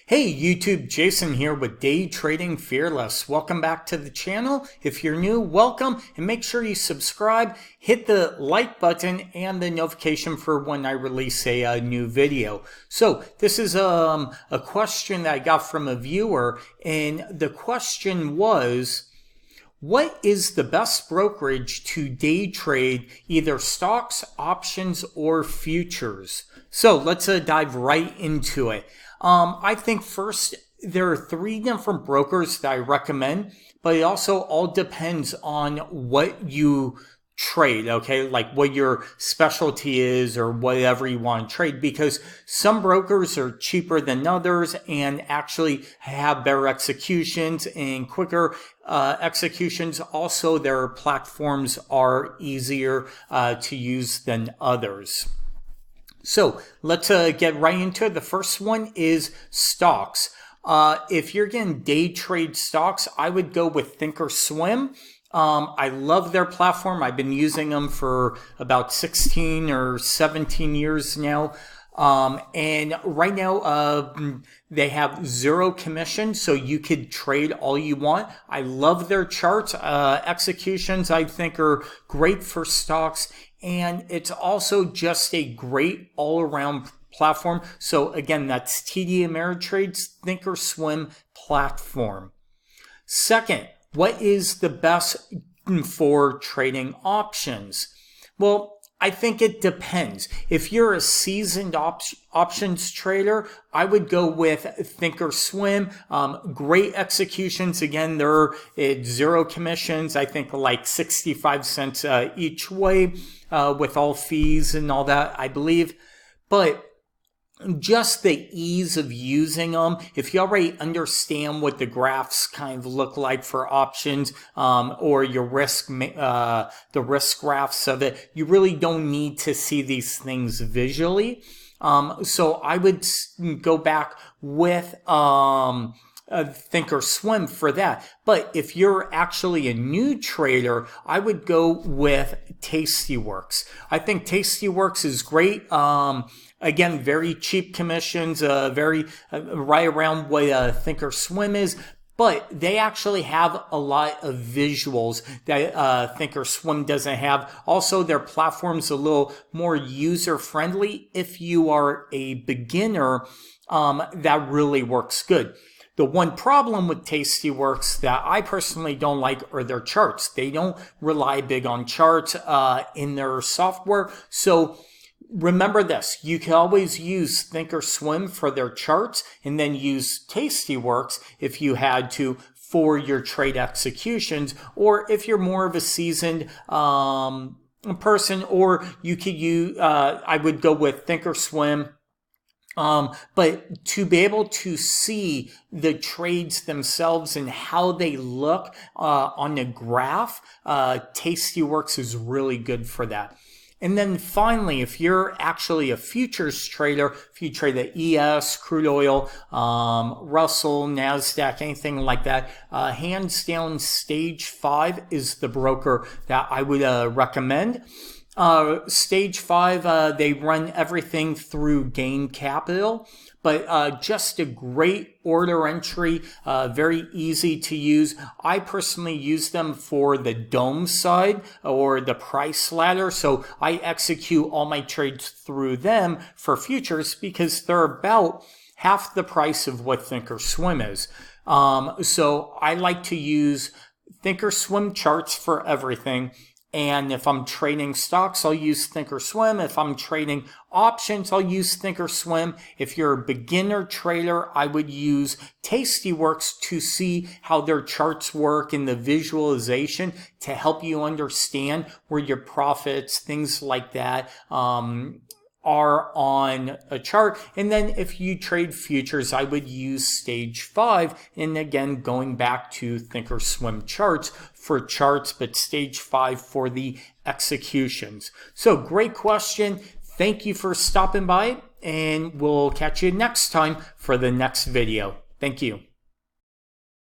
Hey YouTube, Jason here with Day Trading Fearless. Welcome back to the channel. If you're new, welcome, and make sure you subscribe, hit the like button and the notification for when I release a new video. So this is a question that I got from a viewer, and the question was, what is the best brokerage to day trade either stocks, options, or futures? So let's dive right into it. I think first, there are 3 different brokers that I recommend, but it also all depends on what you trade, okay? Like what your specialty is or whatever you want to trade, because some brokers are cheaper than others and actually have better executions and quicker executions. Also, their platforms are easier to use than others. So let's get right into it. The first one is stocks. If you're getting day trade stocks, I would go with Thinkorswim. I love their platform. I've been using them for about 16 or 17 years now. And right now, they have 0 commission, so you could trade all you want. I love their charts. Executions, I think, are great for stocks. And it's also just a great all-around platform. So again, that's TD Ameritrade's Thinkorswim platform. Second, what is the best for trading options? Well, I think it depends. If you're a seasoned options trader, I would go with Thinkorswim. Great executions. Again, they're at 0 commissions. I think like 65 cents each way with all fees and all that, I believe. But just the ease of using them. If you already understand what the graphs kind of look like for options, or your the risk graphs of it, you really don't need to see these things visually. So I would go back with Thinkorswim for that. But if you're actually a new trader, I would go with Tastyworks. I think Tastyworks is great. Again, very cheap commissions, very right around what Thinkorswim is, but they actually have a lot of visuals that Thinkorswim doesn't have. Also, their platform's a little more user-friendly. If you are a beginner, that really works good. The one problem with Tastyworks that I personally don't like are their charts. They don't rely big on charts in their software. So remember this, you can always use Thinkorswim for their charts and then use Tastyworks if you had to for your trade executions, or if you're more of a seasoned person, or you could use, I would go with Thinkorswim. But to be able to see the trades themselves and how they look on the graph, Tastyworks is really good for that. And then finally, if you're actually a futures trader, if you trade the ES, crude oil, Russell, NASDAQ, anything like that, hands down, Stage 5 is the broker that I would recommend. Stage 5, they run everything through Gain Capital, but just a great order entry, very easy to use. I personally use them for the dome side or the price ladder, so I execute all my trades through them for futures because they're about half the price of what Thinkorswim is. So I like to use Thinkorswim charts for everything. And if I'm trading stocks, I'll use Thinkorswim. If I'm trading options, I'll use Thinkorswim. If you're a beginner trader, I would use Tastyworks to see how their charts work and the visualization to help you understand where your profits, things like that, are on a chart. And then if you trade futures, I would use Stage 5. And again, going back to Thinkorswim charts for charts, but Stage 5 for the executions. So great question. Thank you for stopping by, and we'll catch you next time for the next video. Thank you.